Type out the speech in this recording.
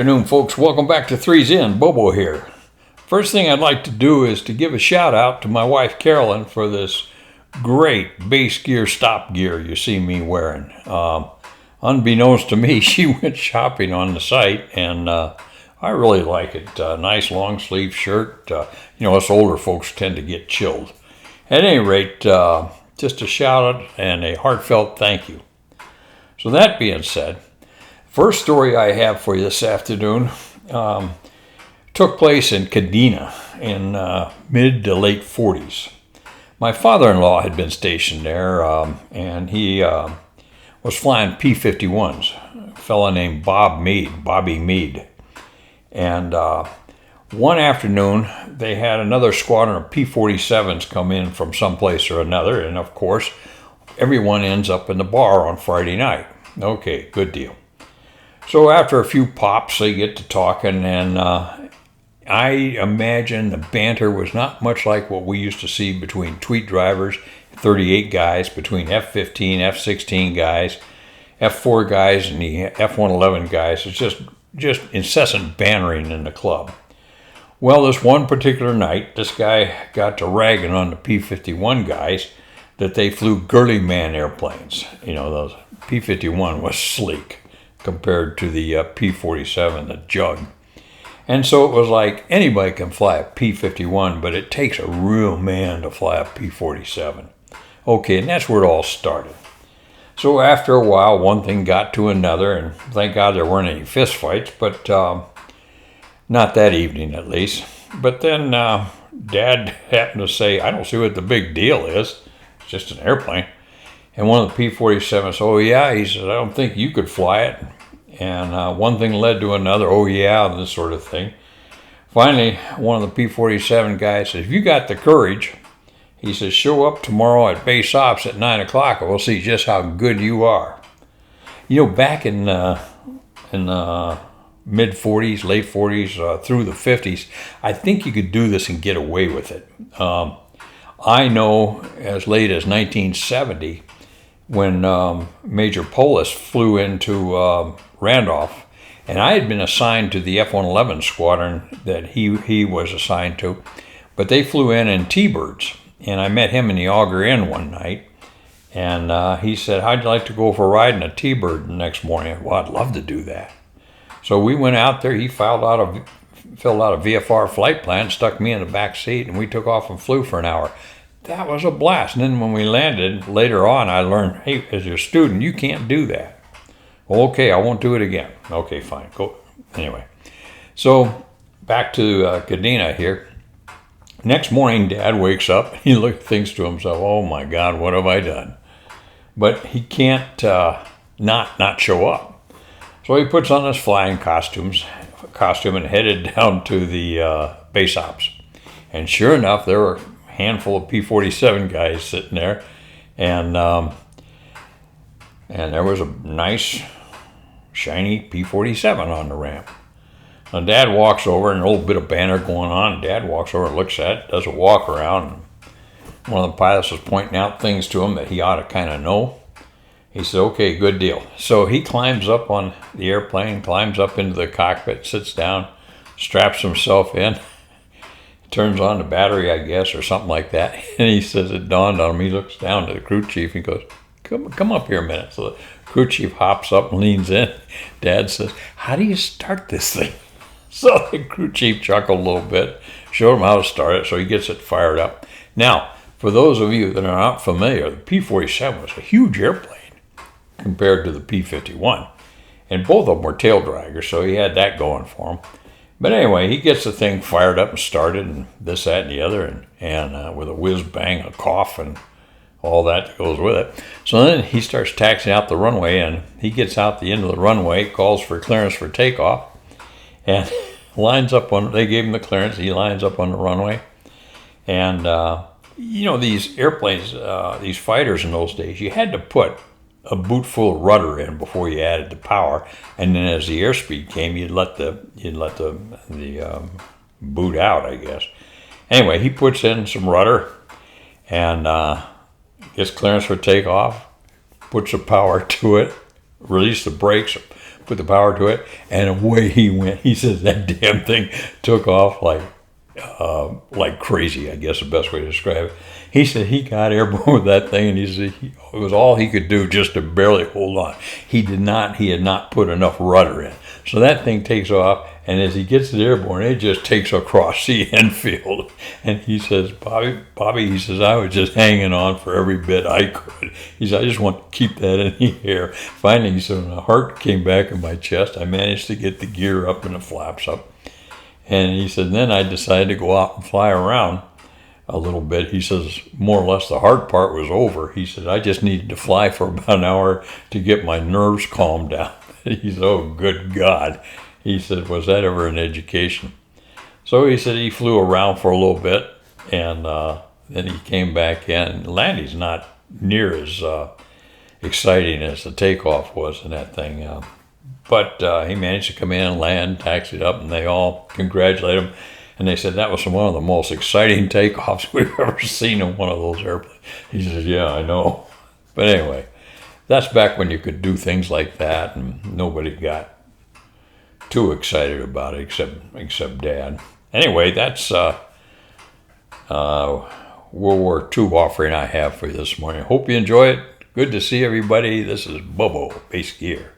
Afternoon, folks. Welcome back to Three's In. Bobo here. First thing I'd like to do is to give a shout out to my wife Carolyn for this great base gear stop gear you see me wearing. Unbeknownst to me, she went shopping on the site, and I really like it. Nice long sleeve shirt. Us older folks tend to get chilled. At any rate, just a shout out and a heartfelt thank you. So that being said, first story I have for you this afternoon took place in Kadena in mid to late 40s. My father-in-law had been stationed there, and he was flying P-51s, a fella named Bobby Meade. And one afternoon, they had another squadron of P-47s come in from someplace or another, and of course, everyone ends up in the bar on Friday night. Okay, good deal. So after a few pops, they get to talking, and I imagine the banter was not much like what we used to see between tweet drivers, 38 guys, between F-15, F-16 guys, F-4 guys, and the F-111 guys. It's just incessant bantering in the club. Well, this one particular night, this guy got to ragging on the P-51 guys that they flew girly man airplanes. Those P-51 was sleek compared to the P-47, the Jug. And so it was like anybody can fly a P-51, but it takes a real man to fly a P-47. Okay, and that's where it all started. So after a while, one thing got to another, and thank God there weren't any fist fights, but not that evening at least. But then Dad happened to say, I don't see what the big deal is. It's just an airplane. And one of the P-47s, oh yeah, he said, I don't think you could fly it. And one thing led to another, oh yeah, this sort of thing. Finally, one of the P-47 guys says, if you got the courage, he says, show up tomorrow at base ops at 9 o'clock and we'll see just how good you are. Back in mid-40s, late 40s, through the 50s, I think you could do this and get away with it. I know as late as 1970, when Major Polis flew into Randolph, and I had been assigned to the F-111 squadron that he was assigned to, but they flew in T-Birds, and I met him in the Auger Inn one night, and he said, how'd you like to go for a ride in a T-Bird the next morning? Well, I'd love to do that. So we went out there, he filled out a VFR flight plan, stuck me in the back seat, and we took off and flew for an hour. That was a blast. And then when we landed, later on, I learned, hey, as a student, you can't do that. Well, okay, I won't do it again. Okay, fine, go. Anyway, so back to Kadena here. Next morning, Dad wakes up, he thinks to himself, oh my God, what have I done? But he can't not show up. So he puts on his flying costume and headed down to the base ops. And sure enough, there were handful of P-47 guys sitting there, and there was a nice shiny P-47 on the ramp. Now Dad walks over, and a little bit of banter going on, and Dad walks over and looks at it, does a walk around, and one of the pilots was pointing out things to him that he ought to kind of know. He said, okay, good deal. So he climbs up on the airplane, climbs up into the cockpit, sits down, straps himself in, turns on the battery, I guess, or something like that. And he says it dawned on him. He looks down to the crew chief and goes, come up here a minute. So the crew chief hops up and leans in. Dad says, how do you start this thing? So the crew chief chuckled a little bit, showed him how to start it, so he gets it fired up. Now, for those of you that are not familiar, the P-47 was a huge airplane compared to the P-51. And both of them were tail draggers, so he had that going for him. But anyway, he gets the thing fired up and started, and this, that, and the other, and with a whiz bang, a cough, and all that goes with it. So then he starts taxiing out the runway, and he gets out the end of the runway, calls for clearance for takeoff, and lines up on. They gave him the clearance. He lines up on the runway, and these airplanes, these fighters in those days, you had to put a boot full of rudder in before you added the power, and then as the airspeed came, you'd let the boot out, I guess. Anyway, he puts in some rudder and gets clearance for takeoff, puts the power to it, release the brakes, put the power to it, and away he went. He says that damn thing took off like crazy, I guess the best way to describe it. He said he got airborne with that thing, and he said it was all he could do just to barely hold on. He had not put enough rudder in. So that thing takes off, and as he gets it airborne, it just takes across the infield. And he says, Bobby, he says, I was just hanging on for every bit I could. He said, I just want to keep that in the air. Finally, he said, when the heart came back in my chest, I managed to get the gear up and the flaps up. And he said, then I decided to go out and fly around a little bit. He says, more or less the hard part was over. He said, I just needed to fly for about an hour to get my nerves calmed down. He said, oh, good God. He said, was that ever an education? So he said he flew around for a little bit, and then he came back in. Landing's not near as exciting as the takeoff was in that thing. But he managed to come in and land, taxied up, and they all congratulated him. And they said that was one of the most exciting takeoffs we've ever seen in one of those airplanes. He says, yeah, I know. But anyway, that's back when you could do things like that, and nobody got too excited about it except Dad. Anyway, that's World War II offering I have for you this morning. Hope you enjoy it. Good to see everybody. This is Bobo Base Gear.